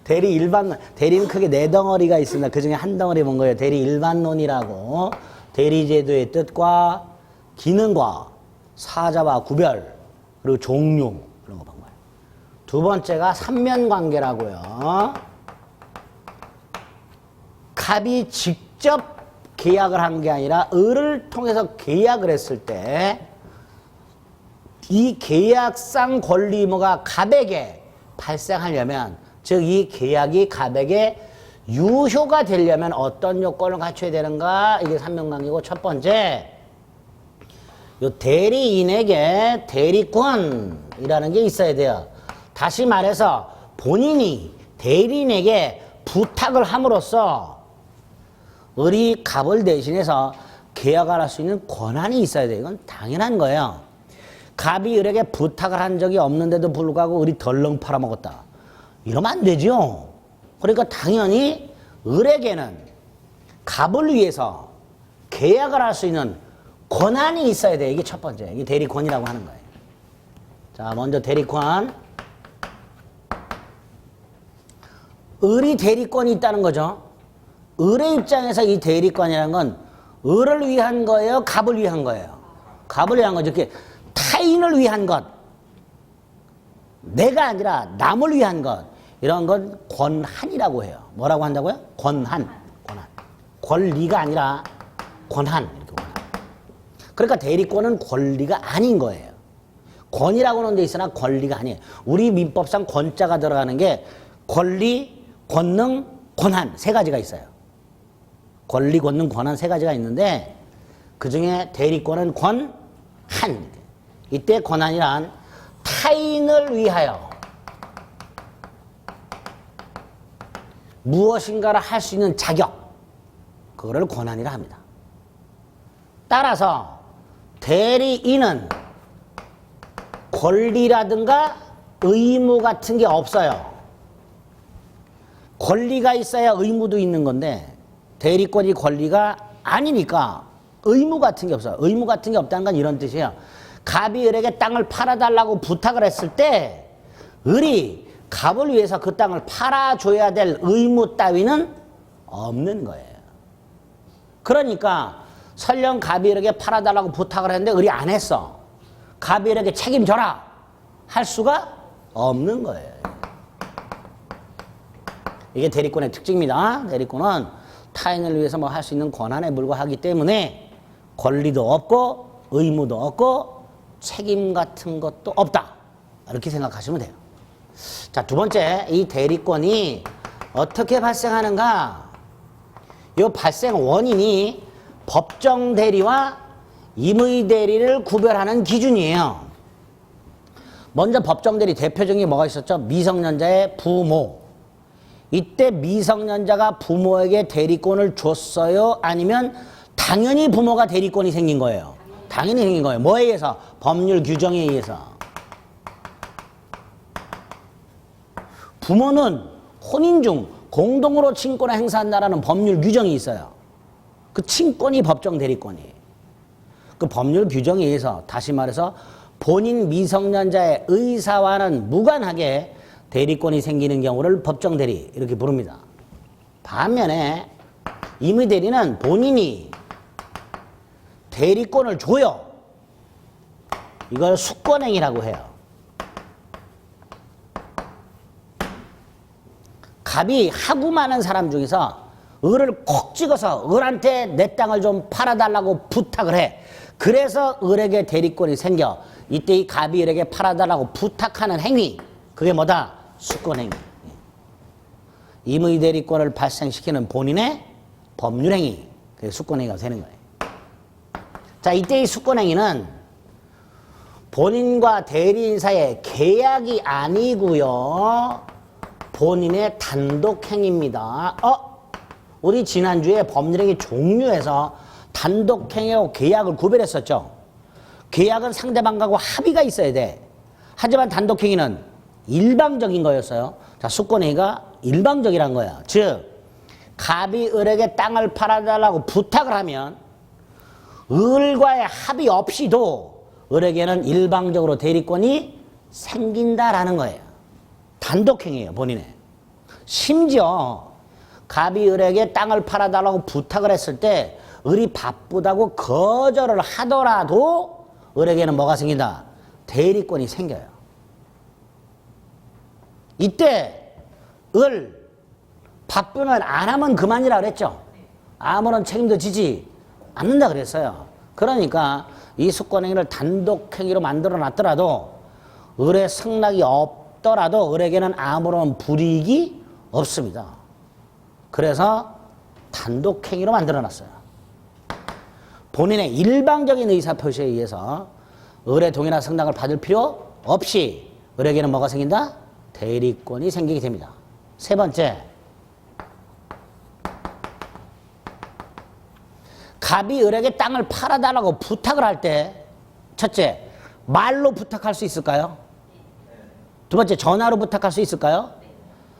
대리 일반론. 대리는 크게 네 덩어리가 있습니다. 그 중에 한 덩어리 본 거예요. 대리 일반론이라고. 대리제도의 뜻과 기능과 사자와 구별, 그리고 종류, 그런 거 본 거예요. 두 번째가 삼면관계라고요. 갑이 직접 계약을 한 게 아니라 을을 통해서 계약을 했을 때 이 계약상 권리 의무가 갑에게 발생하려면, 즉 이 계약이 갑에게 유효가 되려면 어떤 요건을 갖춰야 되는가? 이게 삼면관계고, 첫 번째 요 대리인에게 대리권이라는 게 있어야 돼요. 다시 말해서 본인이 대리인에게 부탁을 함으로써 을이 갑을 대신해서 계약을 할 수 있는 권한이 있어야 돼요. 이건 당연한 거예요. 갑이 을에게 부탁을 한 적이 없는데도 불구하고 을이 덜렁 팔아먹었다. 이러면 안 되죠. 그러니까 당연히 을에게는 갑을 위해서 계약을 할 수 있는 권한이 있어야 돼요. 이게 첫 번째. 이게 대리권이라고 하는 거예요. 자, 먼저 대리권. 을이 대리권이 있다는 거죠. 을의 입장에서 이 대리권이라는 건 을을 위한 거예요? 갑을 위한 거예요? 갑을 위한 거죠. 이렇게 타인을 위한 것, 내가 아니라 남을 위한 것, 이런 건 권한이라고 해요. 뭐라고 한다고요? 권한. 권리가 아니라 권한. 이렇게 권한. 그러니까 대리권은 권리가 아닌 거예요. 권이라고 하는 데 있으나 권리가 아니에요. 우리 민법상 권자가 들어가는 게 권리, 권능, 권한 세 가지가 있어요. 권리, 권능, 권한 세 가지가 있는데 그 중에 대리권은 권한. 이때 권한이란 타인을 위하여 무엇인가를 할 수 있는 자격, 그거를 권한이라 합니다. 따라서 대리인은 권리라든가 의무 같은 게 없어요. 권리가 있어야 의무도 있는 건데 대리권이 권리가 아니니까 의무 같은 게 없어요. 의무 같은 게 없다는 건 이런 뜻이에요. 갑이 을에게 땅을 팔아달라고 부탁을 했을 때 을이 갑을 위해서 그 땅을 팔아줘야 될 의무 따위는 없는 거예요. 그러니까 설령 갑이 을에게 팔아달라고 부탁을 했는데 을이 안 했어. 갑이 을에게 책임져라 할 수가 없는 거예요. 이게 대리권의 특징입니다. 대리권은 타인을 위해서 뭐 할 수 있는 권한에 불과하기 때문에 권리도 없고 의무도 없고 책임 같은 것도 없다. 이렇게 생각하시면 돼요. 자, 두 번째, 이 대리권이 어떻게 발생하는가? 이 발생 원인이 법정 대리와 임의 대리를 구별하는 기준이에요. 먼저 법정 대리 대표적인 게 뭐가 있었죠? 미성년자의 부모. 이때 미성년자가 부모에게 대리권을 줬어요? 아니면 당연히 부모가 대리권이 생긴 거예요? 당연히 생긴 거예요. 뭐에 의해서? 법률 규정에 의해서. 부모는 혼인 중 공동으로 친권을 행사한다라는 법률 규정이 있어요. 그 친권이 법정 대리권이에요. 그 법률 규정에 의해서 다시 말해서 본인 미성년자의 의사와는 무관하게 대리권이 생기는 경우를 법정 대리 이렇게 부릅니다. 반면에 임의 대리는 본인이 대리권을 줘요. 이걸 수권행위라고 해요. 갑이 하고 많은 사람 중에서 을을 콕 찍어서 을한테 내 땅을 좀 팔아달라고 부탁을 해. 그래서 을에게 대리권이 생겨. 이때 이 갑이 을에게 팔아달라고 부탁하는 행위, 그게 뭐다? 수권행위. 임의 대리권을 발생시키는 본인의 법률행위, 그게 수권행위가 되는 거예요. 자, 이때 이 수권행위는 본인과 대리인 사이의 계약이 아니고요, 본인의 단독행위입니다. 우리 지난주에 법률행위 종류에서 단독행위하고 계약을 구별했었죠. 계약은 상대방하고 합의가 있어야 돼. 하지만 단독행위는 일방적인 거였어요. 자, 수권행위가 일방적이란 거야. 즉, 갑이 을에게 땅을 팔아달라고 부탁을 하면 을과의 합의 없이도 을에게는 일방적으로 대리권이 생긴다라는 거예요. 단독행위예요, 본인의. 심지어 갑이 을에게 땅을 팔아달라고 부탁을 했을 때 을이 바쁘다고 거절을 하더라도 을에게는 뭐가 생긴다? 대리권이 생겨요. 이때 을 바쁘면 안 하면 그만이라 그랬죠. 아무런 책임도 지지 않는다 그랬어요. 그러니까 이 숙권행위를 단독행위로 만들어 놨더라도 을의 승낙이 없더라도 을에게는 아무런 불이익이 없습니다. 그래서 단독행위로 만들어 놨어요. 본인의 일방적인 의사표시에 의해서 을의 동의나 승낙을 받을 필요 없이 을에게는 뭐가 생긴다? 대리권이 생기게 됩니다. 세 번째, 갑이 을에게 땅을 팔아달라고 부탁을 할 때 첫째, 말로 부탁할 수 있을까요? 두 번째, 전화로 부탁할 수 있을까요?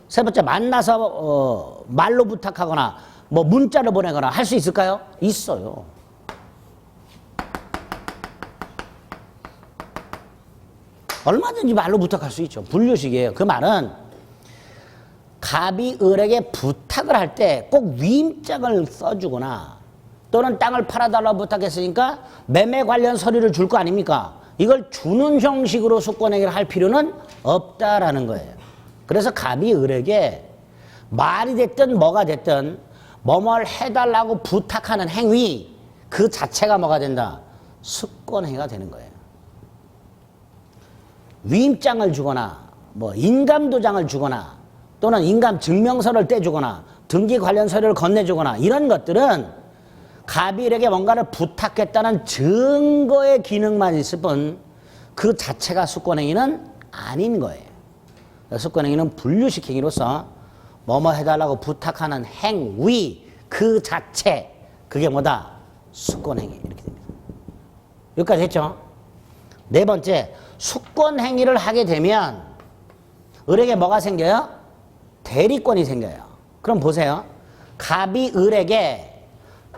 세 번째, 만나서 말로 부탁하거나 뭐 문자를 보내거나 할 수 있을까요? 있어요. 얼마든지 말로 부탁할 수 있죠. 분류식이에요. 그 말은 갑이 을에게 부탁을 할 때 꼭 위임장을 써주거나 또는 땅을 팔아달라고 부탁했으니까 매매 관련 서류를 줄 거 아닙니까? 이걸 주는 형식으로 숙권행위를 할 필요는 없다라는 거예요. 그래서 갑이 을에게 말이 됐든 뭐가 됐든 뭐뭘 해달라고 부탁하는 행위 그 자체가 뭐가 된다? 숙권행위가 되는 거예요. 위임장을 주거나 뭐 인감도장을 주거나 또는 인감증명서를 떼주거나 등기 관련 서류를 건네주거나 이런 것들은 갑이 을에게 뭔가를 부탁했다는 증거의 기능만 있을 뿐 그 자체가 숙권행위는 아닌 거예요. 숙권행위는 분류식 행위로서 뭐뭐 해달라고 부탁하는 행위 그 자체 그게 뭐다? 숙권행위 이렇게 됩니다. 여기까지 했죠? 네 번째, 숙권행위를 하게 되면 을에게 뭐가 생겨요? 대리권이 생겨요. 그럼 보세요. 갑이 을에게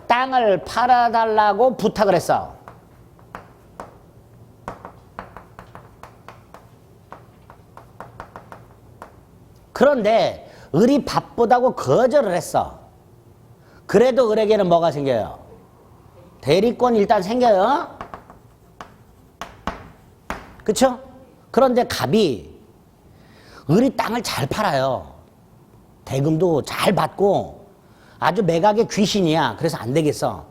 땅을 팔아달라고 부탁을 했어. 그런데 을이 바쁘다고 거절을 했어. 그래도 을에게는 뭐가 생겨요? 대리권이 일단 생겨요. 그쵸? 그런데 갑이 을이 땅을 잘 팔아요. 대금도 잘 받고 아주 매각의 귀신이야. 그래서 안 되겠어.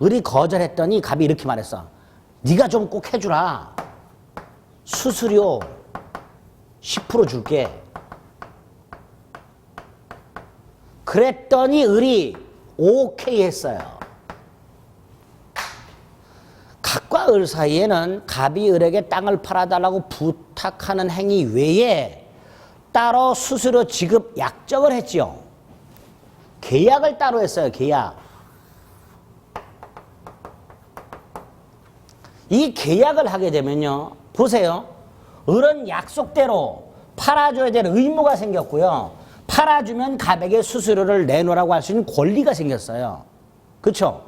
을이 거절했더니 갑이 이렇게 말했어. 네가 좀 꼭 해주라. 수수료 10% 줄게. 그랬더니 을이 오케이 했어요. 갑과 을 사이에는 갑이 을에게 땅을 팔아달라고 부탁하는 행위 외에 따로 수수료 지급 약정을 했지요. 계약을 따로 했어요. 계약. 이 계약을 하게 되면요. 보세요. 을은 약속대로 팔아줘야 될 의무가 생겼고요. 팔아주면 갑에게 수수료를 내놓으라고 할 수 있는 권리가 생겼어요. 그렇죠?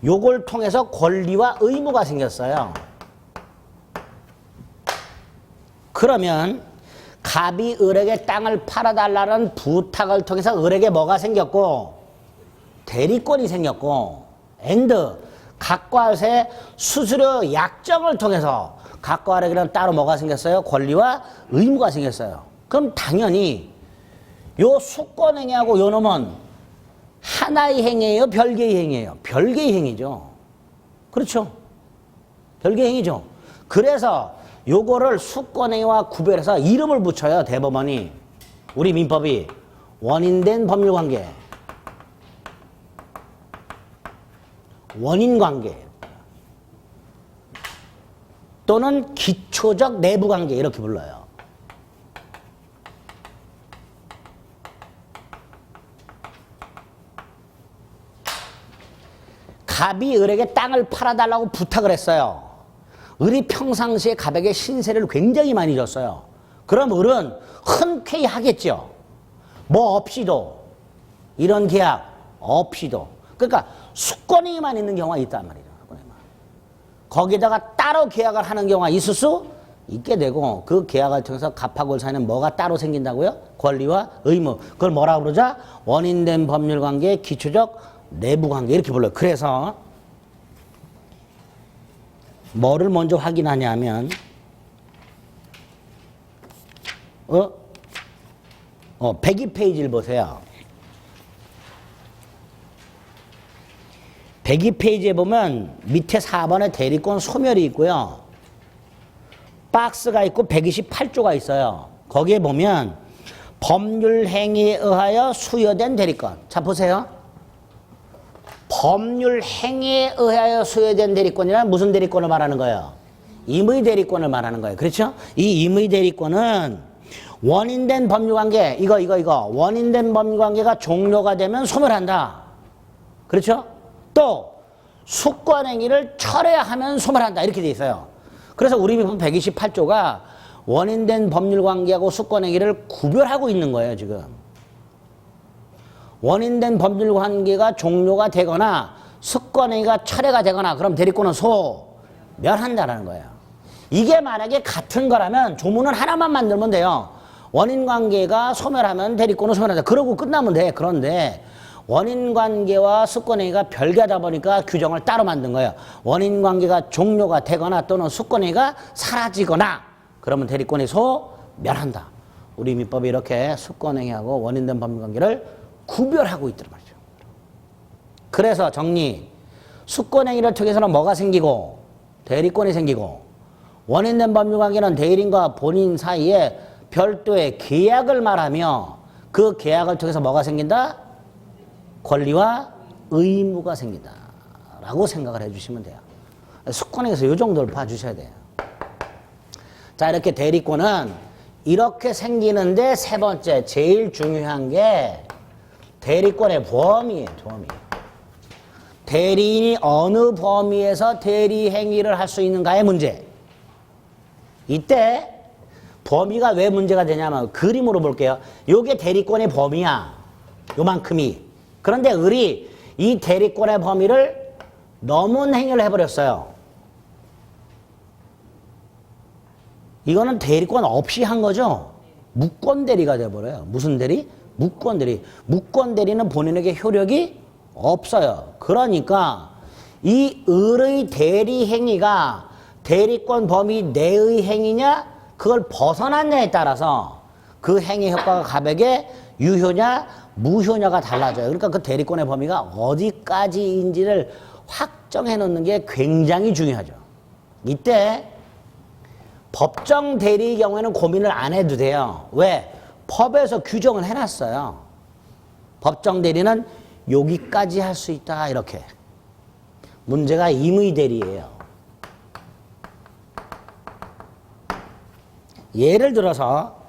요걸 통해서 권리와 의무가 생겼어요. 그러면 갑이 을에게 땅을 팔아달라는 부탁을 통해서 을에게 뭐가 생겼고 대리권이 생겼고 엔드 갑과 을의 수수료 약정을 통해서 갑과 을에게는 따로 뭐가 생겼어요? 권리와 의무가 생겼어요. 그럼 당연히 요 숙권행위하고 요 놈은 하나의 행위예요? 별개의 행위예요? 별개의 행위죠. 그렇죠? 별개의 행위죠. 그래서 요거를 숙권행위와 구별해서 이름을 붙여요. 대법원이. 우리 민법이 원인된 법률관계. 원인관계. 또는 기초적 내부관계 이렇게 불러요. 갑이 을에게 땅을 팔아달라고 부탁을 했어요. 을이 평상시에 갑에게 신세를 굉장히 많이 줬어요. 그럼 을은 흔쾌히 하겠죠. 뭐 없이도. 이런 계약 없이도. 그러니까 숙권행위만 있는 경우가 있단 말이죠. 거기다가 따로 계약을 하는 경우가 있을 수 있게 되고 그 계약을 통해서 갑하고 을 사이는 뭐가 따로 생긴다고요? 권리와 의무. 그걸 뭐라 그러자? 원인된 법률관계의 기초적 내부관계 이렇게 불러요. 그래서 뭐를 먼저 확인하냐면 102페이지를 보세요. 102페이지에 보면 밑에 4번에 대리권 소멸이 있고요. 박스가 있고 128조가 있어요. 거기에 보면 법률 행위에 의하여 수여된 대리권. 자 보세요. 법률 행위에 의하여 수여된 대리권이란 무슨 대리권을 말하는 거예요? 임의 대리권을 말하는 거예요. 그렇죠? 이 임의 대리권은 원인된 법률관계 이거 원인된 법률관계가 종료가 되면 소멸한다. 그렇죠? 또 수권행위를 철회하면 소멸한다. 이렇게 돼 있어요. 그래서 우리 민법 128조가 원인된 법률관계하고 수권행위를 구별하고 있는 거예요. 지금. 원인된 법률관계가 종료가 되거나 수권행위가 철회가 되거나 그럼 대리권은 소멸한다는 거예요. 이게 만약에 같은 거라면 조문은 하나만 만들면 돼요. 원인관계가 소멸하면 대리권은 소멸한다. 그러고 끝나면 돼. 그런데 원인관계와 수권행위가 별개하다 보니까 규정을 따로 만든 거예요. 원인관계가 종료가 되거나 또는 수권행위가 사라지거나 그러면 대리권이 소멸한다. 우리 민법이 이렇게 수권행위하고 원인된 법률관계를 구별하고 있더란 말이죠. 그래서 정리. 수권행위를 통해서는 뭐가 생기고 대리권이 생기고 원인된 법률관계는 대리인과 본인 사이에 별도의 계약을 말하며 그 계약을 통해서 뭐가 생긴다? 권리와 의무가 생긴다 라고 생각을 해주시면 돼요. 수권행위에서 이 정도를 봐주셔야 돼요. 자, 이렇게 대리권은 이렇게 생기는데 세 번째 제일 중요한 게 대리권의 범위예요. 범위. 대리인이 어느 범위에서 대리 행위를 할 수 있는가의 문제. 이때 범위가 왜 문제가 되냐면 그림으로 볼게요. 요게 대리권의 범위야. 요만큼이. 그런데 을이 이 대리권의 범위를 넘은 행위를 해버렸어요. 이거는 대리권 없이 한 거죠. 무권대리가 돼버려요. 무슨 대리? 무권대리. 무권대리는 본인에게 효력이 없어요. 그러니까 이 을의 대리 행위가 대리권 범위 내의 행위냐 그걸 벗어났냐에 따라서 그 행위 효과가 갑에게 유효냐 무효냐가 달라져요. 그러니까 그 대리권의 범위가 어디까지인지를 확정해 놓는 게 굉장히 중요하죠. 이때 법정 대리의 경우에는 고민을 안 해도 돼요. 왜? 법에서 규정을 해놨어요. 법정 대리는 여기까지 할 수 있다 이렇게. 문제가 임의 대리예요. 예를 들어서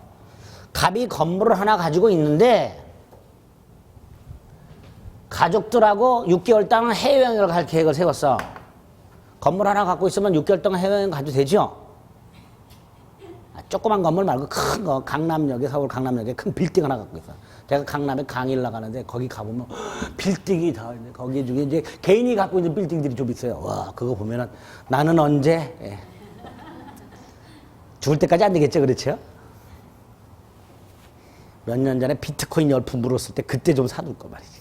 갑이 건물을 하나 가지고 있는데 가족들하고 6개월 동안 해외여행을 갈 계획을 세웠어. 건물 하나 갖고 있으면 6개월 동안 해외여행 가도 되죠? 조그만 건물 말고 큰 거, 강남역에, 서울 강남역에 큰 빌딩 하나 갖고 있어. 제가 강남에 강의를 나가는데 거기 가보면 빌딩이 다 있는데 거기 중에 이제 개인이 갖고 있는 빌딩들이 좀 있어요. 와, 그거 보면은 나는 언제, 죽을 때까지 안 되겠죠, 그렇죠? 몇 년 전에 비트코인 열풍 불었을 때 그때 좀 사둘 거 말이지.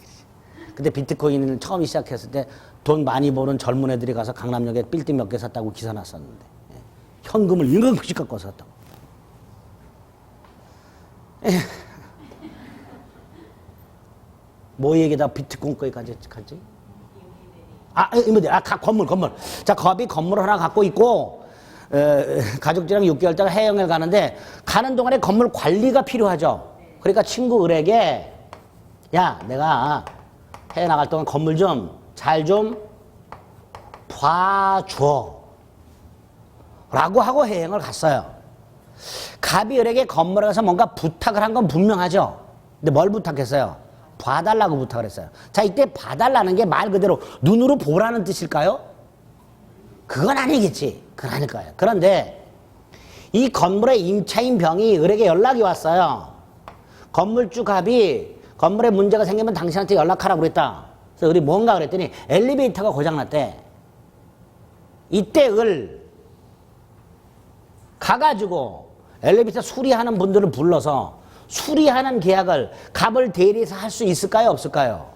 근데 비트코인을 처음 시작했을 때 돈 많이 버는 젊은 애들이 가서 강남역에 빌딩 몇 개 샀다고 기사 났었는데 현금을 인간급식 갖고 샀다고. 뭐 얘기다 비트코인까지 갔지? 건물. 자, 겁이 건물 하나 갖고 있고 가족들이랑 6개월 동안 해외여행을 가는데 가는 동안에 건물 관리가 필요하죠. 그러니까 친구 을에게 야, 내가 해외 나갈 동안 건물 좀 잘 좀 봐줘 라고 하고 해외여행을 갔어요. 갑이 을에게 건물에 가서 뭔가 부탁을 한 건 분명하죠. 근데 뭘 부탁했어요? 봐달라고 부탁을 했어요. 자, 이때 봐달라는 게 말 그대로 눈으로 보라는 뜻일까요? 그건 아니겠지. 그건 아닐 거예요. 그런데 이 건물의 임차인 병이 을에게 연락이 왔어요. 건물주 갑이 건물에 문제가 생기면 당신한테 연락하라고 그랬다. 그래서 을이 뭔가 그랬더니 엘리베이터가 고장났대. 이때 을 가가지고 엘리베이터 수리하는 분들을 불러서 수리하는 계약을 갑을 대리해서 할 수 있을까요? 없을까요?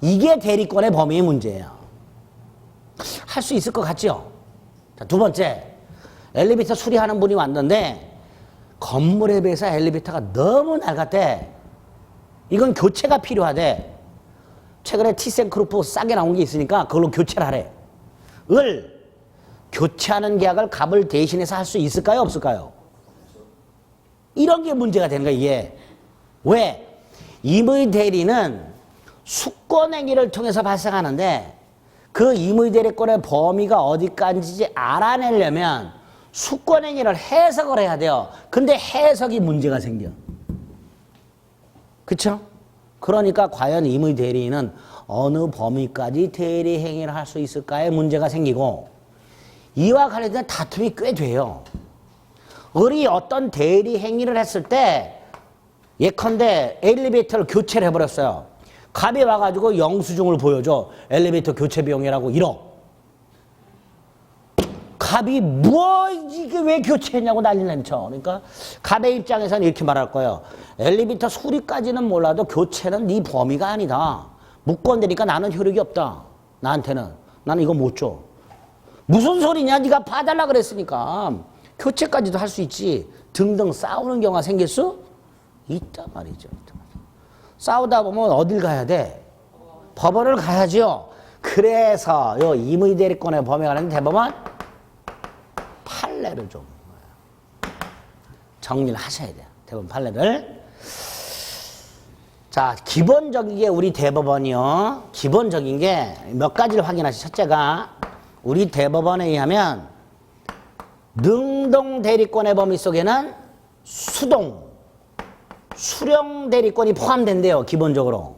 이게 대리권의 범위의 문제예요. 할 수 있을 것 같죠? 자, 두 번째, 엘리베이터 수리하는 분이 왔는데 건물에 비해서 엘리베이터가 너무 낡았대. 이건 교체가 필요하대. 최근에 티센크루프 싸게 나온 게 있으니까 그걸로 교체를 하래. 을 교체하는 계약을 갑을 대신해서 할 수 있을까요? 없을까요? 이런 게 문제가 되는 거야, 이게. 왜? 임의 대리는 수권행위를 통해서 발생하는데 그 임의 대리권의 범위가 어디까지인지 알아내려면 수권행위를 해석을 해야 돼요. 근데 해석이 문제가 생겨. 그쵸? 그러니까 과연 임의 대리인은 어느 범위까지 대리 행위를 할 수 있을까에 문제가 생기고 이와 관련된 다툼이 꽤 돼요. 을이 어떤 대리 행위를 했을 때 예컨대 엘리베이터를 교체를 해버렸어요. 갑이 와가지고 영수증을 보여줘. 엘리베이터 교체 비용이라고 1억. 갑이 뭐 이게 왜 교체했냐고 난리를 쳐. 그러니까 갑의 입장에서는 이렇게 말할 거예요. 엘리베이터 수리까지는 몰라도 교체는 네 범위가 아니다. 무권되니까 나는 효력이 없다. 나한테는. 나는 이거 못 줘. 무슨 소리냐? 네가 봐달라 그랬으니까. 교체까지도 할 수 있지. 등등 싸우는 경우가 생길 수 있단 말이죠. 싸우다 보면 어딜 가야 돼? 법원을 가야죠. 그래서 요 임의대리권의 범위가 관련된 대법원 판례를 좀 정리를 하셔야 돼요. 대법원 판례를. 자, 기본적인 게 우리 대법원이요. 기본적인 게 몇 가지를 확인하시. 첫째가 우리 대법원에 의하면 능동 대리권의 범위 속에는 수동, 수령 대리권이 포함된대요. 기본적으로.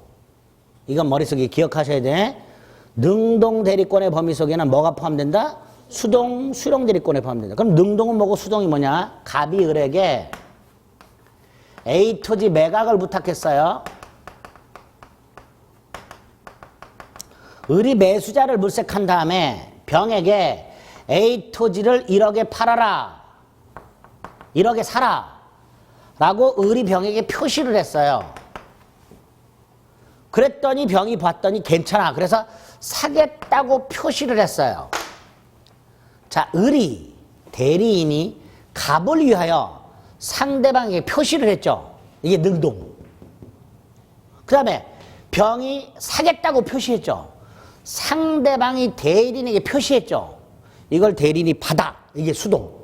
이건 머릿속에 기억하셔야 돼. 능동 대리권의 범위 속에는 뭐가 포함된다? 수동, 수령 대리권에 포함된다. 그럼 능동은 뭐고 수동이 뭐냐? 갑이 을에게 A 토지 매각을 부탁했어요. 을이 매수자를 물색한 다음에 병에게 A 토지를 1억에 팔아라. 1억에 사라. 라고 을이 병에게 표시를 했어요. 그랬더니 병이 봤더니 괜찮아. 그래서 사겠다고 표시를 했어요. 자, 을이, 대리인이 갑을 위하여 상대방에게 표시를 했죠. 이게 능동. 그 다음에 병이 사겠다고 표시했죠. 상대방이 대리인에게 표시했죠. 이걸 대리인이 받아. 이게 수동.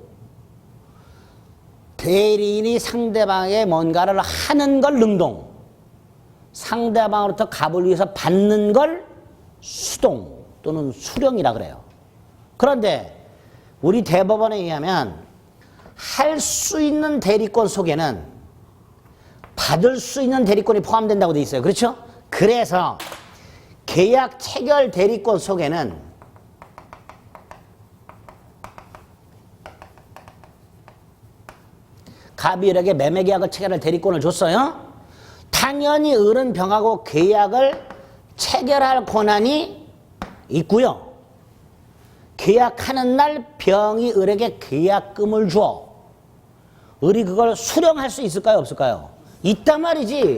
대리인이 상대방에 뭔가를 하는 걸 능동. 상대방으로부터 갑을 위해서 받는 걸 수동 또는 수령이라 그래요. 그런데 우리 대법원에 의하면 할 수 있는 대리권 속에는 받을 수 있는 대리권이 포함된다고 돼 있어요. 그렇죠? 그래서 계약 체결 대리권 속에는 갑이 을에게 매매 계약을 체결할 대리권을 줬어요. 당연히 을은 병하고 계약을 체결할 권한이 있고요. 계약하는 날 병이 을에게 계약금을 줘. 을이 그걸 수령할 수 있을까요? 없을까요? 있단 말이지.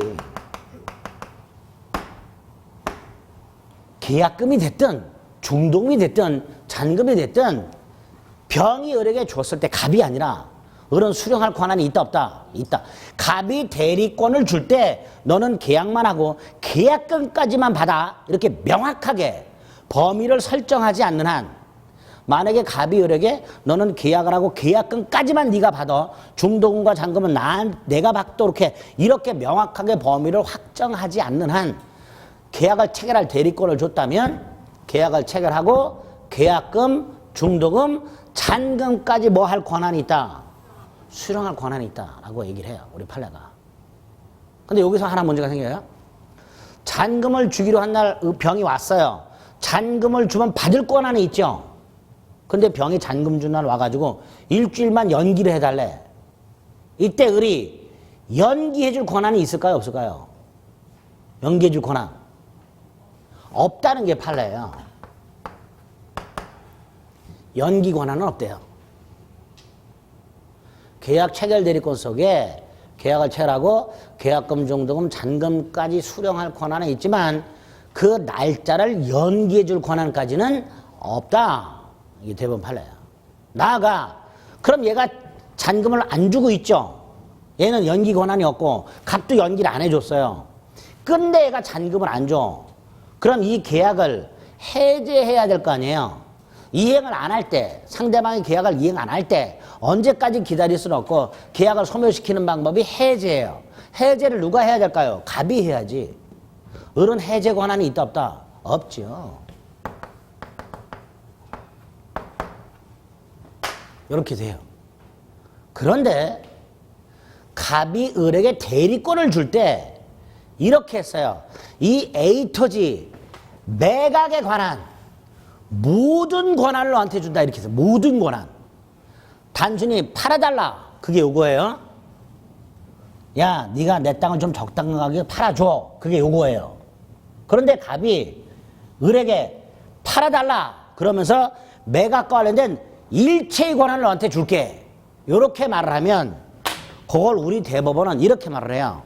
계약금이 됐든 중동이 됐든 잔금이 됐든 병이 을에게 줬을 때 갑이 아니라 을은 수령할 권한이 있다 없다? 있다. 갑이 대리권을 줄 때 너는 계약만 하고 계약금까지만 받아. 이렇게 명확하게 범위를 설정하지 않는 한 만약에 갑이 을에게 너는 계약을 하고 계약금까지만 네가 받아. 중도금과 잔금은 내가 받도록 해. 이렇게 명확하게 범위를 확정하지 않는 한 계약을 체결할 대리권을 줬다면 계약을 체결하고 계약금, 중도금, 잔금까지 뭐 할 권한이 있다? 수령할 권한이 있다라고 얘기를 해요. 우리 판례가. 근데 여기서 하나 문제가 생겨요. 잔금을 주기로 한 날 병이 왔어요. 잔금을 주면 받을 권한이 있죠. 근데 병이 잔금 준 날 와가지고 일주일만 연기를 해달래. 이때 을이 연기해줄 권한이 있을까요? 없을까요? 연기해줄 권한. 없다는 게 판례예요. 연기 권한은 없대요. 계약 체결 대리권 속에 계약을 체결하고 계약금, 종도금, 잔금까지 수령할 권한은 있지만 그 날짜를 연기해 줄 권한까지는 없다. 이게 대법원 판례야. 나아가 그럼 얘가 잔금을 안 주고 있죠. 얘는 연기 권한이 없고 값도 연기를 안 해줬어요. 근데 얘가 잔금을 안 줘. 그럼 이 계약을 해제해야 될 거 아니에요. 이행을 안 할 때, 상대방의 계약을 이행 안 할 때 언제까지 기다릴 수는 없고 계약을 소멸시키는 방법이 해제예요. 해제를 누가 해야 될까요? 갑이 해야지. 을은 해제 권한이 있다 없다? 없죠. 이렇게 돼요. 그런데 갑이 을에게 대리권을 줄 때 이렇게 했어요. 이 A 토지 매각에 관한 모든 권한을 너한테 준다 이렇게 해서 모든 권한. 단순히 팔아달라 그게 요거예요. 야 네가 내 땅을 좀 적당한 가격에 팔아줘 그게 요거예요. 그런데 갑이 을에게 팔아달라 그러면서 매각과 관련된 일체의 권한을 너한테 줄게 요렇게 말을 하면 그걸 우리 대법원은 이렇게 말을 해요.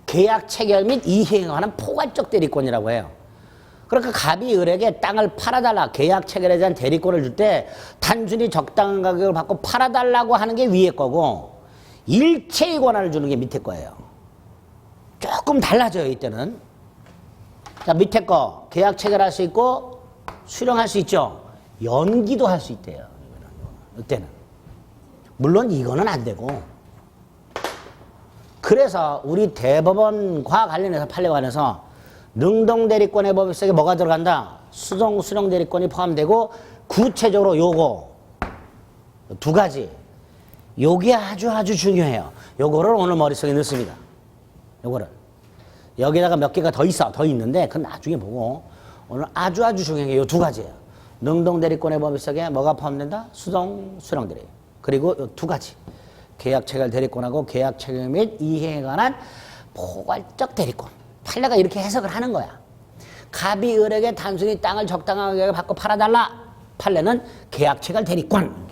계약 체결 및 이행에 관한 포괄적 대리권이라고 해요. 그러니까 갑이 을에게 땅을 팔아달라 계약 체결에 대한 대리권을 줄 때 단순히 적당한 가격을 받고 팔아달라고 하는 게 위에 거고 일체의 권한을 주는 게 밑에 거예요. 조금 달라져요 이때는. 자 밑에 거 계약 체결할 수 있고 수령할 수 있죠. 연기도 할 수 있대요. 이때는. 물론 이거는 안 되고. 그래서 우리 대법원과 관련해서 판례 관해서 능동대리권의 법률 속에 뭐가 들어간다? 수령대리권이 포함되고 구체적으로 요거 두 가지 요게 아주 중요해요. 요거를 오늘 머릿속에 넣습니다. 요거를 여기다가 몇 개가 더 있는데 그건 나중에 보고 오늘 아주 중요한 게 요 두 가지예요. 능동대리권의 법률 속에 뭐가 포함된다? 수령대리 그리고 요 두 가지 계약 체결 대리권하고 계약 체결 및 이행에 관한 포괄적 대리권. 판례가 이렇게 해석을 하는 거야. 갑이 을에게 단순히 땅을 적당하게 받고 팔아달라. 판례는 계약 체결 대리권.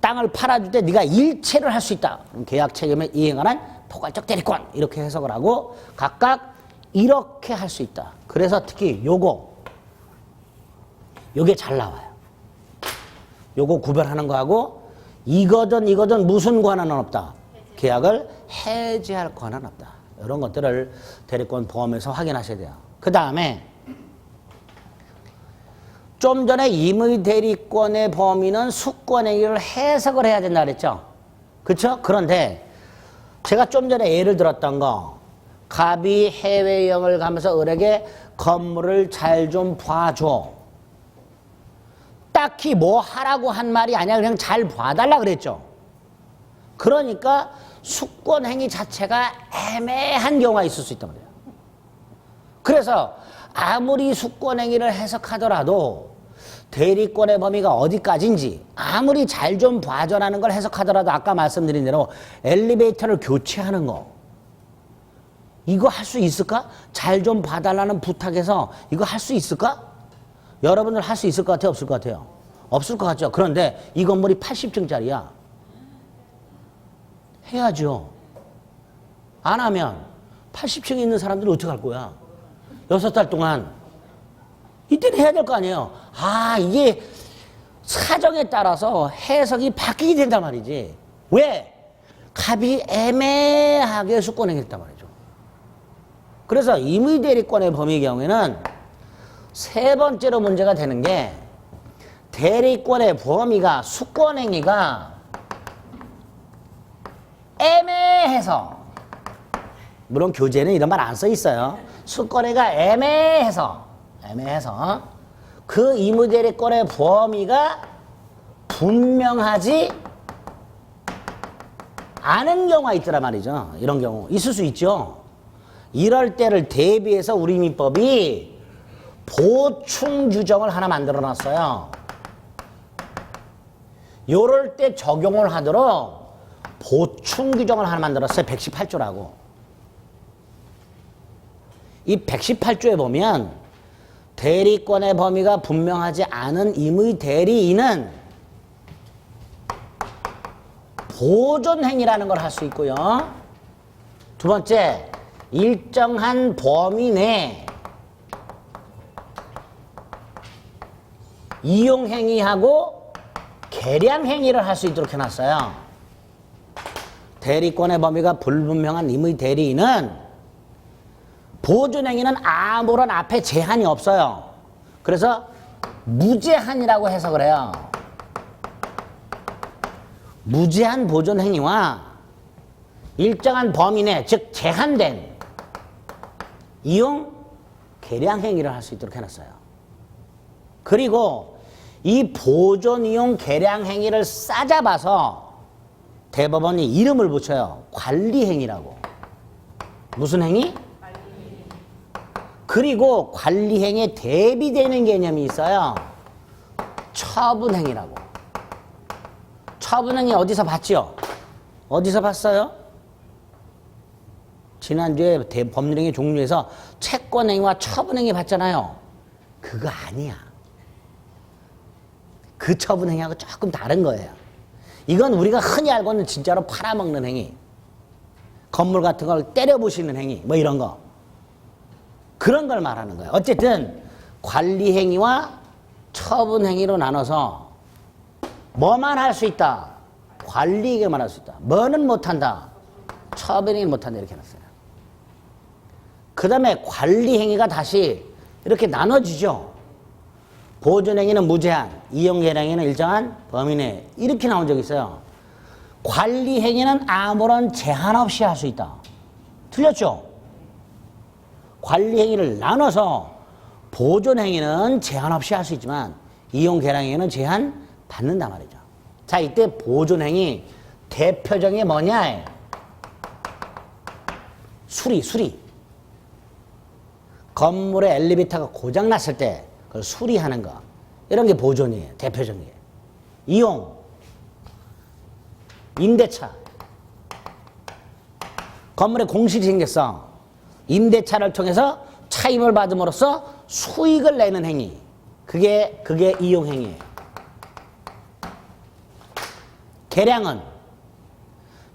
땅을 팔아줄 때 네가 일체를 할 수 있다. 그럼 계약 체결 및 이행에 관한 포괄적 대리권. 이렇게 해석을 하고 각각 이렇게 할 수 있다. 그래서 특히 요게 잘 나와요. 요거 구별하는 거하고 이거든 무슨 권한은 없다. 계약을 해지할 권한은 없다. 이런 것들을 대리권 보험에서 확인하셔야 돼요. 그 다음에 좀 전에 임의 대리권의 범위는 수권행위를 해석을 해야 된다 그랬죠. 그렇죠? 그런데 제가 좀 전에 예를 들었던 거 갑이 해외여행을 가면서 을에게 건물을 잘 좀 봐줘. 딱히 뭐 하라고 한 말이 아니라 그냥 잘 봐달라 그랬죠. 그러니까 수권행위 자체가 애매한 경우가 있을 수 있단 말이에요. 그래서 아무리 수권행위를 해석하더라도 대리권의 범위가 어디까지인지 아무리 잘 좀 봐줘라는 걸 해석하더라도 아까 말씀드린 대로 엘리베이터를 교체하는 거 이거 할 수 있을까? 잘 좀 봐달라는 부탁해서 이거 할 수 있을까? 여러분들 할 수 있을 것 같아요? 없을 것 같아요? 없을 것 같죠? 그런데 이 건물이 80층짜리야. 해야죠. 안 하면 80층에 있는 사람들은 어떻게 할 거야? 6달 동안. 이때는 해야 될 거 아니에요. 아, 이게 사정에 따라서 해석이 바뀌게 된단 말이지. 왜? 갑이 애매하게 수권행위했단 말이죠. 그래서 임의대리권의 범위의 경우에는 세 번째로 문제가 되는 게 대리권의 범위가 수권행위가 애매해서 물론 교재는 이런 말 안 써 있어요. 수권행위가 애매해서 그 임의대리권의 범위가 분명하지 않은 경우가 있더란 말이죠. 이런 경우 있을 수 있죠. 이럴 때를 대비해서 우리 민법이 보충 규정을 하나 만들어 놨어요. 요럴 때 적용을 하도록 보충 규정을 하나 만들었어요. 118조라고. 이 118조에 보면 대리권의 범위가 분명하지 않은 임의 대리인은 보존행위라는 걸 할 수 있고요. 두 번째, 일정한 범위 내 이용행위하고 계량행위를 할 수 있도록 해놨어요. 대리권의 범위가 불분명한 임의 대리인은 보존행위는 아무런 앞에 제한이 없어요. 그래서 무제한이라고 해석을 해요. 무제한 보존행위와 일정한 범위 내, 즉 제한된 이용 계량행위를 할 수 있도록 해놨어요. 그리고 이 보존 이용 계량행위를 싸잡아서 대법원이 이름을 붙여요. 관리행위라고. 무슨 행위? 그리고 관리행위에 대비되는 개념이 있어요. 처분행위라고. 처분행위 어디서 봤죠? 어디서 봤어요? 지난주에 법률행위 종류에서 채권행위와 처분행위 봤잖아요. 그거 아니야. 그 처분행위하고 조금 다른 거예요. 이건 우리가 흔히 알고는 진짜로 팔아먹는 행위, 건물 같은 걸 때려부시는 행위, 뭐 이런 거, 그런 걸 말하는 거예요. 어쨌든 관리행위와 처분행위로 나눠서 뭐만 할 수 있다? 관리행위만 할 수 있다. 뭐는 못한다? 처분행위는 못한다. 이렇게 해놨어요. 그 다음에 관리행위가 다시 이렇게 나눠지죠. 보존행위는 무제한, 이용계량행위는 일정한 범위 내, 이렇게 나온 적이 있어요. 관리행위는 아무런 제한 없이 할 수 있다. 틀렸죠? 관리행위를 나눠서 보존행위는 제한 없이 할 수 있지만 이용계량행위는 제한 받는단 말이죠. 자, 이때 보존행위 대표적인 게 뭐냐? 수리. 건물에 엘리베이터가 고장났을 때 그걸 수리하는 거, 이런 게 보존이에요. 대표적인 게. 이용, 임대차. 건물에 공실이 생겼어. 임대차를 통해서 차임을 받음으로써 수익을 내는 행위. 그게 이용행위예요. 계량은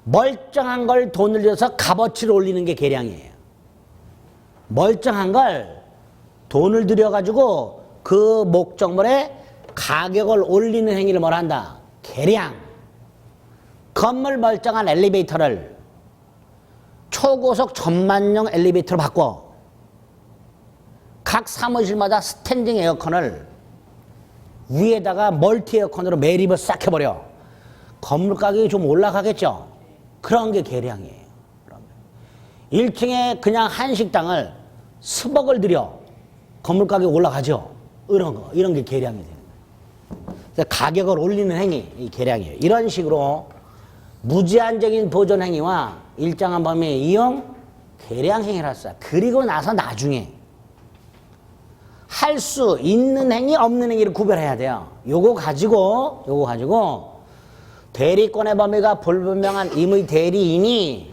멀쩡한 걸 돈을 들여서 값어치를 올리는 게 계량이에요. 멀쩡한 걸 돈을 들여가지고 그 목적물의 가격을 올리는 행위를 뭐라 한다? 계량. 건물 멀쩡한 엘리베이터를 초고속 전만용 엘리베이터로 바꿔. 각 사무실마다 스탠딩 에어컨을 위에다가 멀티 에어컨으로 매립을 싹 해버려. 건물 가격이 좀 올라가겠죠? 그런 게 계량이에요. 1층에 그냥 한식당을 수억을 들여 건물 가격이 올라가죠? 이런 게 계량이 되는 거예요. 그래서 가격을 올리는 행위, 이 계량이에요. 이런 식으로 무제한적인 보존 행위와 일정한 범위의 이용, 계량 행위를 할 수 있어요. 그리고 나서 나중에 할 수 있는 행위, 없는 행위를 구별해야 돼요. 요거 가지고 대리권의 범위가 불분명한 임의 대리인이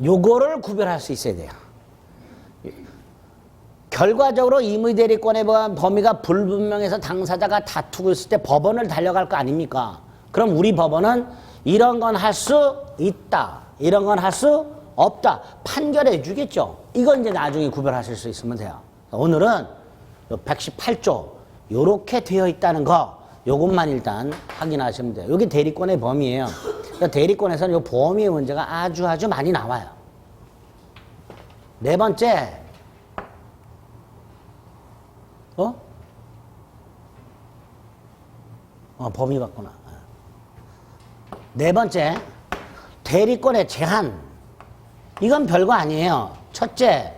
요거를 구별할 수 있어야 돼요. 결과적으로 임의 대리권의 범위가 불분명해서 당사자가 다투고 있을 때 법원을 달려갈 거 아닙니까? 그럼 우리 법원은 이런 건 할 수 있다, 이런 건 할 수 없다 판결해 주겠죠. 이건 이제 나중에 구별하실 수 있으면 돼요. 오늘은 118조 요렇게 되어 있다는 거, 요것만 일단 확인하시면 돼요. 이게 대리권의 범위예요. 그러니까 대리권에서는 이 범위의 문제가 아주 많이 나와요. 네 번째, 범위 봤구나. 네 번째, 대리권의 제한. 이건 별거 아니에요. 첫째,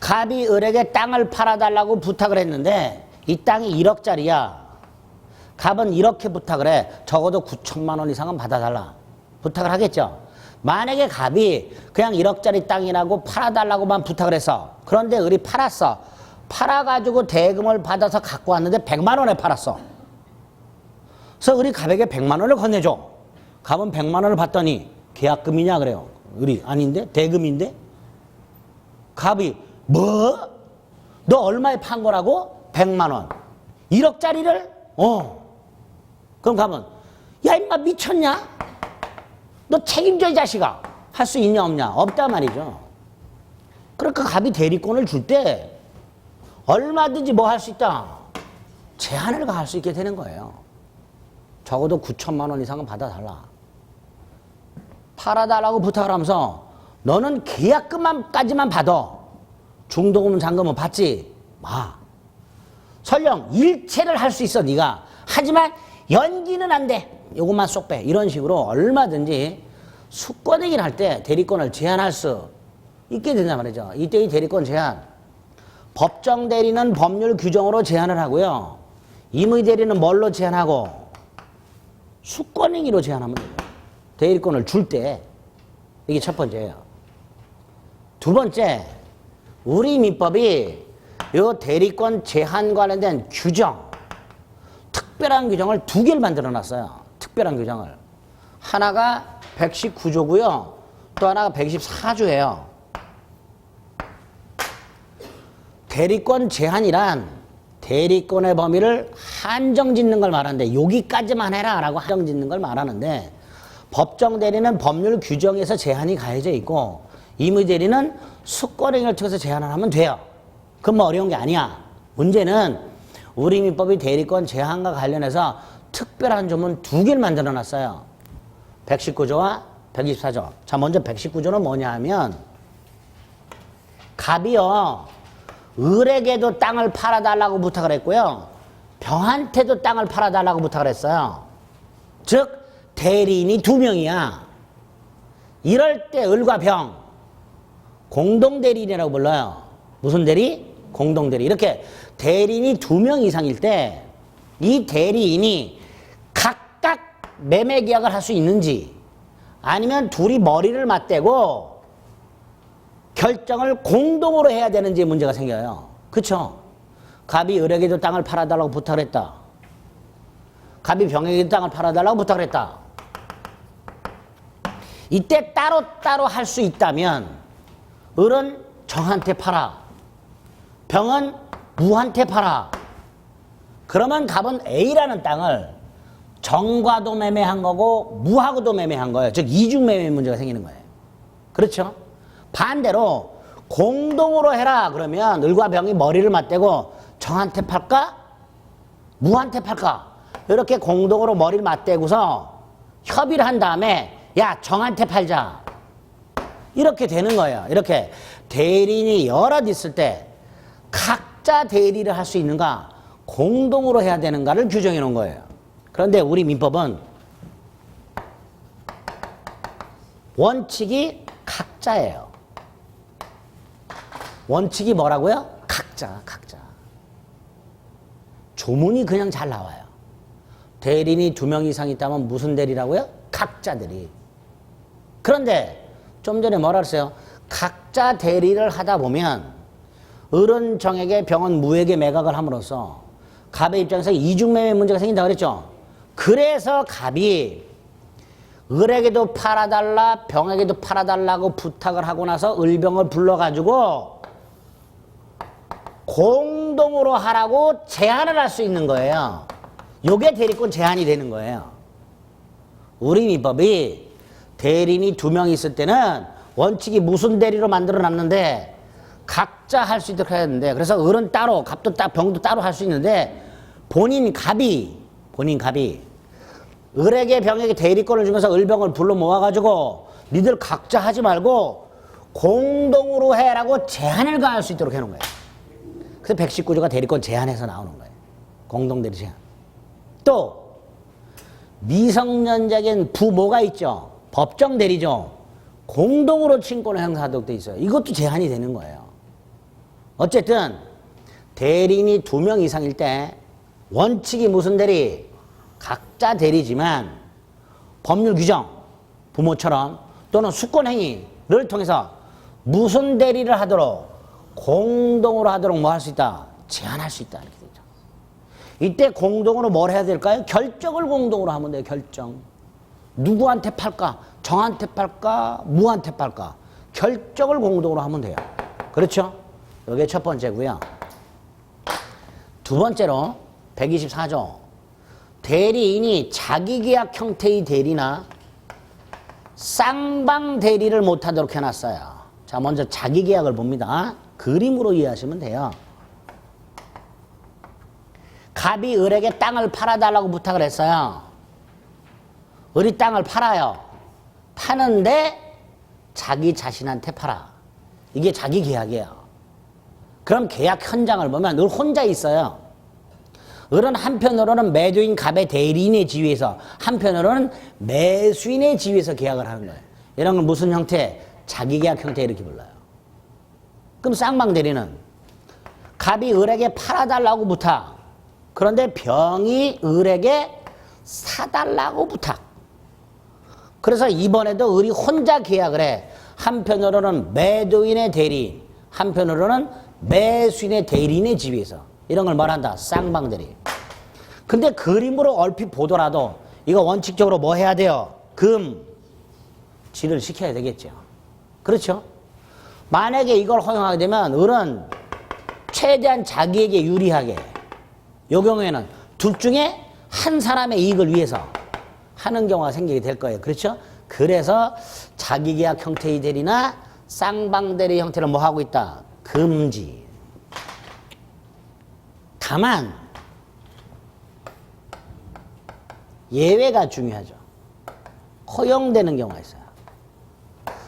갑이 을에게 땅을 팔아달라고 부탁을 했는데 이 땅이 1억짜리야. 갑은 이렇게 부탁을 해. 적어도 9천만 원 이상은 받아달라. 부탁을 하겠죠. 만약에 갑이 그냥 1억짜리 땅이라고 팔아달라고만 부탁을 해서 그런데 을이 팔았어. 팔아가지고 대금을 받아서 갖고 왔는데 100만 원에 팔았어. 그래서 을이 갑에게 100만 원을 건네줘. 갑은 100만 원을 받더니 계약금이냐 그래요. 을이 아닌데 대금인데. 갑이 뭐? 너 얼마에 판 거라고? 100만 원. 1억짜리를? 그럼 갑은 야 임마 미쳤냐? 너 책임져 이 자식아. 할 수 있냐 없냐? 없단 말이죠. 그러니까 갑이 대리권을 줄 때 얼마든지 뭐 할 수 있다. 제한을 가할 수 있게 되는 거예요. 적어도 9천만 원 이상은 받아달라. 팔아달라고 부탁을 하면서 너는 계약금까지만 받아. 중도금 잔금은 받지 마. 설령 일체를 할 수 있어 네가. 하지만 연기는 안 돼. 요것만 쏙 빼. 이런 식으로 얼마든지 수권행위를 할 때 대리권을 제한할 수 있게 된단 말이죠. 이때 이 대리권 제한. 법정 대리는 법률 규정으로 제한을 하고요. 임의 대리는 뭘로 제한하고? 수권행위로 제한하면 돼요. 대리권을 줄 때. 이게 첫 번째예요. 두 번째, 우리 민법이 이 대리권 제한 관련된 규정, 특별한 규정을 두 개를 만들어 놨어요. 특별한 규정을. 하나가 119조고요. 또 하나가 124조예요. 대리권 제한이란 대리권의 범위를 한정 짓는 걸 말하는데 여기까지만 해라 라고 한정 짓는 걸 말하는데 법정 대리는 법률 규정에서 제한이 가해져 있고 임의 대리는 수권행위를 통해서 제한을 하면 돼요. 그건 뭐 어려운 게 아니야. 문제는 우리 민법이 대리권 제한과 관련해서 특별한 조문 두 개를 만들어 놨어요. 119조와 124조. 자, 먼저 119조는 뭐냐 하면 갑이요. 을에게도 땅을 팔아달라고 부탁을 했고요. 병한테도 땅을 팔아달라고 부탁을 했어요. 즉 대리인이 두 명이야. 이럴 때 을과 병 공동대리인이라고 불러요. 무슨 대리? 공동대리. 이렇게 대리인이 두 명 이상일 때 이 대리인이 각각 매매 계약을 할 수 있는지 아니면 둘이 머리를 맞대고 결정을 공동으로 해야 되는지 문제가 생겨요. 그쵸? 갑이 을에게도 땅을 팔아달라고 부탁을 했다. 갑이 병에게도 땅을 팔아달라고 부탁을 했다. 이때 따로따로 할 수 있다면 을은 정한테 팔아. 병은 무한테 팔아. 그러면 갑은 A라는 땅을 정과도 매매한 거고 무하고도 매매한 거예요. 즉 이중 매매 문제가 생기는 거예요. 그렇죠? 반대로 공동으로 해라 그러면 을과 병이 머리를 맞대고 정한테 팔까? 무한테 팔까? 이렇게 공동으로 머리를 맞대고서 협의를 한 다음에 야 정한테 팔자. 이렇게 되는 거예요. 이렇게 대리인이 여럿 있을 때 각자 대리를 할 수 있는가 공동으로 해야 되는가를 규정해 놓은 거예요. 그런데 우리 민법은 원칙이 각자예요. 원칙이 뭐라고요? 각자. 조문이 그냥 잘 나와요. 대리인이 두 명 이상 있다면 무슨 대리라고요? 각자 대리. 그런데 좀 전에 뭐라 그랬어요? 각자 대리를 하다 보면 을은 정에게 병은 무에게 매각을 함으로써 갑의 입장에서 이중매매 문제가 생긴다고 그랬죠? 그래서 갑이 을에게도 팔아달라 병에게도 팔아달라고 부탁을 하고 나서 을병을 불러가지고 공동으로 하라고 제한을 할 수 있는 거예요. 요게 대리권 제한이 되는 거예요. 우리 민법이 대리인이 두 명 있을 때는 원칙이 무슨 대리로 만들어 놨는데 각자 할 수 있도록 해야 되는데 그래서 을은 따로 갑도 따로 병도 따로 할 수 있는데 본인 갑이 을에게 병에게 대리권을 주면서 을병을 불러 모아가지고 니들 각자 하지 말고 공동으로 해라고 제한을 가할 수 있도록 해놓은 거예요. 그래서 119조가 대리권 제한해서 나오는 거예요. 공동대리 제한. 또 미성년자인 부모가 있죠. 법정 대리죠. 공동으로 친권을 행사하도록 돼 있어요. 이것도 제한이 되는 거예요. 어쨌든 대리인이 두 명 이상일 때 원칙이 무슨 대리? 각자 대리지만 법률 규정, 부모처럼 또는 수권행위를 통해서 무슨 대리를 하도록 공동으로 하도록 뭐 할 수 있다? 제한할 수 있다. 이렇게 되죠. 이때 공동으로 뭘 해야 될까요? 결정을 공동으로 하면 돼요. 결정. 누구한테 팔까? 정한테 팔까? 무한테 팔까? 결정을 공동으로 하면 돼요. 그렇죠? 이게 첫 번째고요. 두 번째로 124조. 대리인이 자기계약 형태의 대리나 쌍방 대리를 못하도록 해놨어요. 자, 먼저 자기계약을 봅니다. 그림으로 이해하시면 돼요. 갑이 을에게 땅을 팔아달라고 부탁을 했어요. 을이 땅을 팔아요. 파는데 자기 자신한테 팔아. 이게 자기 계약이에요. 그럼 계약 현장을 보면 을 혼자 있어요. 을은 한편으로는 매도인 갑의 대리인의 지위에서 한편으로는 매수인의 지위에서 계약을 하는 거예요. 이런 건 무슨 형태? 자기계약 형태 이렇게 불러요. 그럼 쌍방대리는 갑이 을에게 팔아달라고 부탁. 그런데 병이 을에게 사달라고 부탁. 그래서 이번에도 을이 혼자 계약을 해. 한편으로는 매도인의 대리인, 한편으로는 매수인의 대리인의 지위에서. 이런 걸 말한다. 쌍방대리. 근데 그림으로 얼핏 보더라도 이거 원칙적으로 뭐 해야 돼요? 지를 시켜야 되겠죠. 그렇죠? 만약에 이걸 허용하게 되면 을은 최대한 자기에게 유리하게, 이 경우에는 둘 중에 한 사람의 이익을 위해서 하는 경우가 생기게 될 거예요. 그렇죠? 그래서 자기계약 형태의 대리나 쌍방대리 형태를 뭐 하고 있다? 금지. 다만 예외가 중요하죠. 허용되는 경우가 있어요.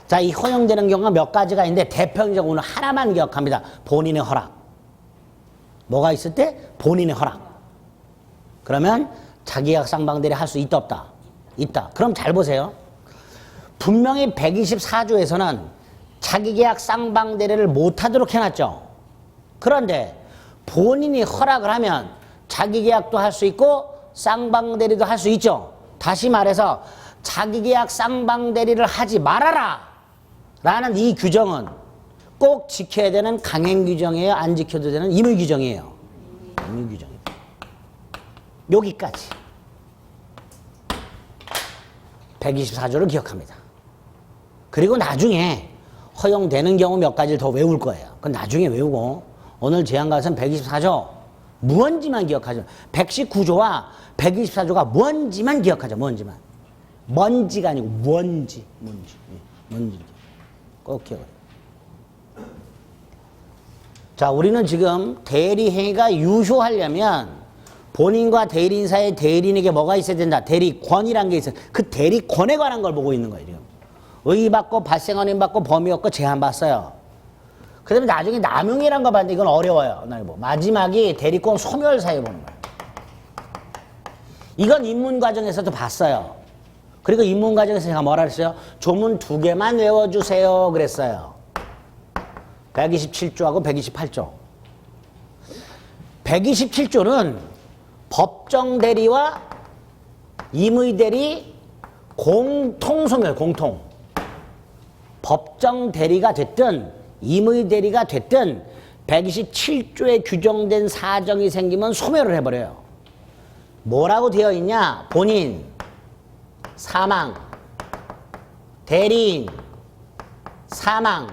자, 이 허용되는 경우가 몇 가지가 있는데 대표적으로 오늘 하나만 기억합니다. 본인의 허락. 뭐가 있을 때? 본인의 허락. 그러면 자기계약 쌍방대리 할 수 있다 없다? 있다. 그럼 잘 보세요. 분명히 124조에서는 자기계약 쌍방대리를 못하도록 해놨죠. 그런데 본인이 허락을 하면 자기계약도 할 수 있고 쌍방대리도 할 수 있죠. 다시 말해서 자기계약 쌍방대리를 하지 말아라 라는 이 규정은 꼭 지켜야 되는 강행규정이에요? 안 지켜도 되는 임의규정이에요? 임의규정입니다. 여기까지 124조를 기억합니다. 그리고 나중에 허용되는 경우 몇 가지를 더 외울 거예요. 그건 나중에 외우고 오늘 제한과선 124조 뭔지만 기억하죠. 119조와 124조가 뭔지만 기억하죠. 뭔지만. 먼지가 아니고 뭔지. 뭔지. 꼭 기억해요. 자, 우리는 지금 대리행위가 유효하려면 본인과 대리인 사이에 대리인에게 뭐가 있어야 된다? 대리권이라는 게 있어요. 그 대리권에 관한 걸 보고 있는 거예요. 지금. 의의받고 발생원인 받고 범위 없고 제한 봤어요. 그 다음에 나중에 남용이라는 거 봤는데 이건 어려워요. 마지막이 대리권 소멸 사유 보는 거예요. 이건 입문과정에서도 봤어요. 그리고 입문과정에서 제가 뭐라 그랬어요? 조문 2개만 외워주세요 그랬어요. 127조하고 128조. 127조는 법정대리와 임의대리 공통소멸, 공통. 법정대리가 됐든 임의대리가 됐든 127조에 규정된 사정이 생기면 소멸을 해버려요. 뭐라고 되어 있냐? 본인, 사망, 대리인, 사망,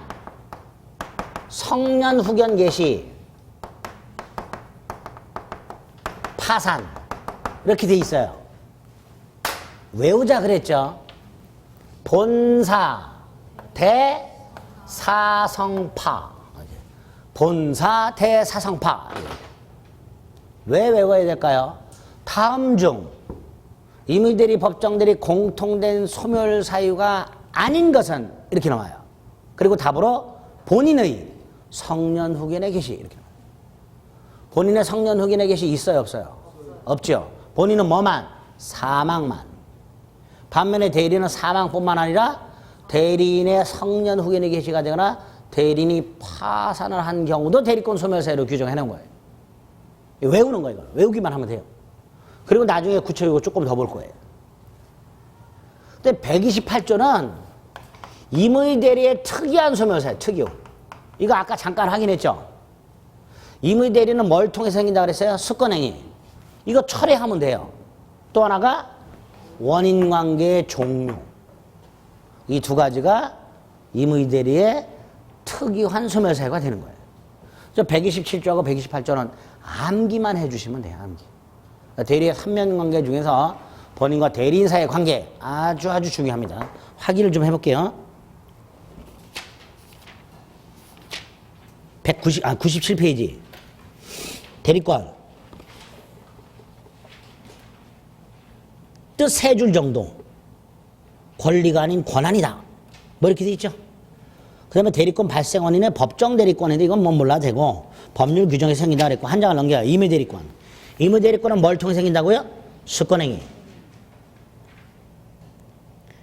성년 후견 개시, 파산 이렇게 돼 있어요. 외우자 그랬죠. 본사, 대사성파. 본사, 대사성파. 왜 외워야 될까요? 다음 중 임의대리, 법정대리 공통된 소멸 사유가 아닌 것은 이렇게 나와요. 그리고 답으로 본인의 성년 후견의 개시 이렇게 나와요. 본인의 성년 후견의 개시 있어요, 없어요? 없죠. 본인은 뭐만? 사망만. 반면에 대리인은 사망뿐만 아니라 대리인의 성년 후견의 개시가 되거나 대리인이 파산을 한 경우도 대리권 소멸 사유로 규정해 놓은 거예요. 외우는 거예요. 이걸. 외우기만 하면 돼요. 그리고 나중에 구체적으로 조금 더 볼 거예요. 근데 128조는 임의대리의 특이한 소멸사유, 특이요. 이거 아까 잠깐 확인했죠? 임의 대리는 뭘 통해서 생긴다 그랬어요? 수권행위. 이거 철회하면 돼요. 또 하나가 원인관계의 종류. 이 두 가지가 임의 대리의 특이한 소멸사유가 되는 거예요. 저 127조하고 128조는 암기만 해주시면 돼요. 암기. 대리의 삼면관계 중에서 본인과 대리인 사이의 관계 아주 중요합니다. 확인을 좀 해볼게요. 97페이지. 대리권. 뜻 세 줄 정도. 권리가 아닌 권한이다. 뭐 이렇게 돼 있죠. 그 다음에 대리권 발생 원인의 법정 대리권인데 이건 뭐 몰라도 되고 법률 규정에 생긴다 그랬고 한 장을 넘겨요. 임의 대리권. 임의 대리권은 뭘 통해 생긴다고요? 수권행위.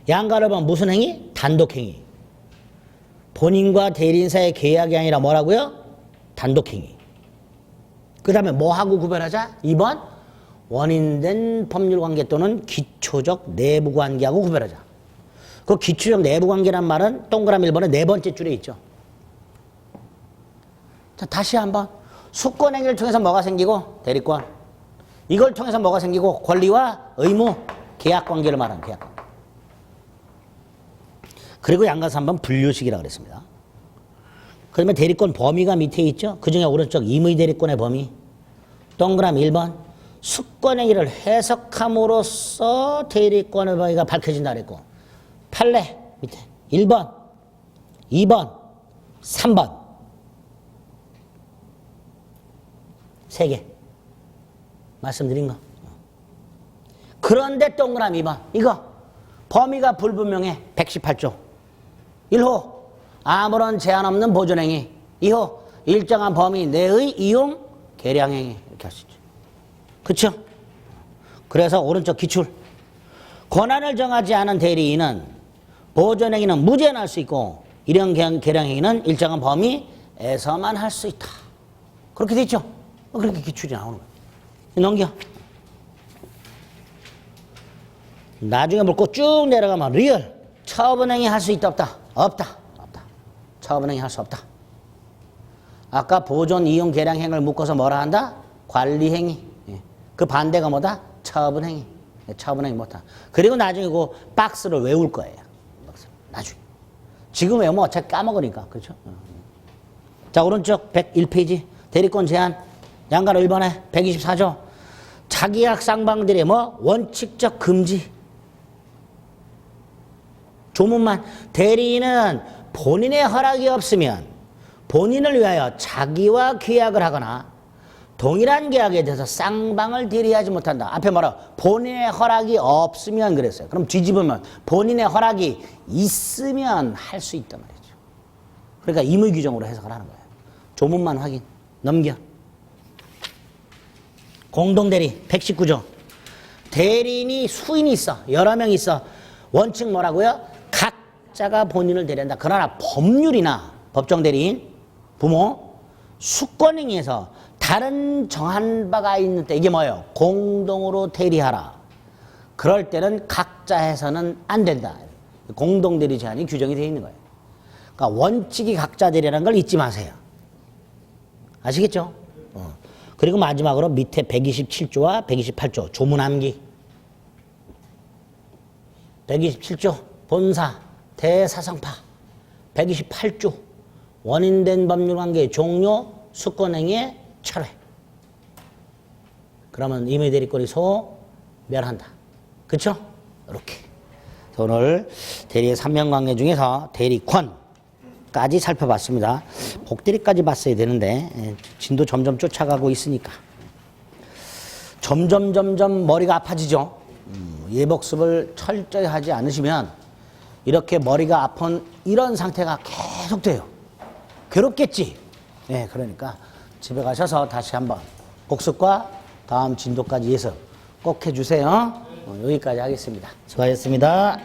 양가를 보면 무슨 행위? 단독행위. 본인과 대리인 사이의 계약이 아니라 뭐라고요? 단독행위. 그 다음에 뭐하고 구별하자? 2번 원인된 법률관계 또는 기초적 내부관계하고 구별하자. 그 기초적 내부관계란 말은 동그라미 1번의 네 번째 줄에 있죠. 자, 다시 한번 수권행위를 통해서 뭐가 생기고? 대리권. 이걸 통해서 뭐가 생기고? 권리와 의무, 계약관계를 말하는 계약관계. 그리고 양가서 한번 분류식이라고 그랬습니다. 그러면 대리권 범위가 밑에 있죠. 그중에 오른쪽 임의 대리권의 범위. 동그라미 1번 수권행위를 해석함으로써 대리권의 범위가 밝혀진다 그랬고 판례 밑에 1번, 2번, 3번 3개 말씀드린 거. 그런데 동그라미 2번 이거 범위가 불분명해. 118조 1호 아무런 제한 없는 보존행위. 2호 일정한 범위 내의 이용 계량행위. 이렇게 할 수 있죠. 그렇죠? 그래서 오른쪽 기출. 권한을 정하지 않은 대리인은 보존행위는 무제한 할 수 있고 이런 계량행위는 일정한 범위에서만 할 수 있다. 그렇게 돼 있죠? 그렇게 기출이 나오는 거예요. 넘겨. 나중에 묻고 쭉 내려가면 리얼. 처분행위 할 수 있다 없다? 없다. 처분행위 할 수 없다. 아까 보존, 이용, 계량행위를 묶어서 뭐라 한다? 관리행위. 그 반대가 뭐다? 처분행위. 처분행위 못한다. 그리고 나중에 그 박스를 외울 거예요. 나중에. 지금 외우면 어차피 까먹으니까. 그렇죠? 자, 오른쪽 101페이지. 대리권 제한. 양가로 1번에 124조. 자기약 쌍방들의 뭐? 원칙적 금지. 조문만. 대리인은 본인의 허락이 없으면 본인을 위하여 자기와 계약을 하거나 동일한 계약에 대해서 쌍방을 대리하지 못한다. 앞에 뭐라? 본인의 허락이 없으면 그랬어요. 그럼 뒤집으면 본인의 허락이 있으면 할 수 있단 말이죠. 그러니까 임의 규정으로 해석을 하는 거예요. 조문만 확인. 넘겨. 공동대리 119조. 대리인이 수인이 있어. 여러 명 있어. 원칙 뭐라고요? 각자가 본인을 대리한다. 그러나 법률이나 법정 대리인, 부모, 수권행위에서 다른 정한 바가 있는 때 이게 뭐예요? 공동으로 대리하라. 그럴 때는 각자 해서는 안 된다. 공동대리 제한이 규정이 되어 있는 거예요. 그러니까 원칙이 각자 대리라는 걸 잊지 마세요. 아시겠죠? 그리고 마지막으로 밑에 127조와 128조 조문 암기. 127조 본사 대사성파. 128조 원인된 법률관계의 종료 수권행위의 철회. 그러면 임의 대리권이 소멸한다. 그렇죠? 이렇게. 오늘 대리의 삼면관계 중에서 대리권까지 살펴봤습니다. 복대리까지 봤어야 되는데 진도 점점 쫓아가고 있으니까 점점 머리가 아파지죠. 예복습을 철저히 하지 않으시면 이렇게 머리가 아픈 이런 상태가 계속돼요. 괴롭겠지. 네, 그러니까 집에 가셔서 다시 한번 복습과 다음 진도까지 예습 꼭 해주세요. 여기까지 하겠습니다. 수고하셨습니다.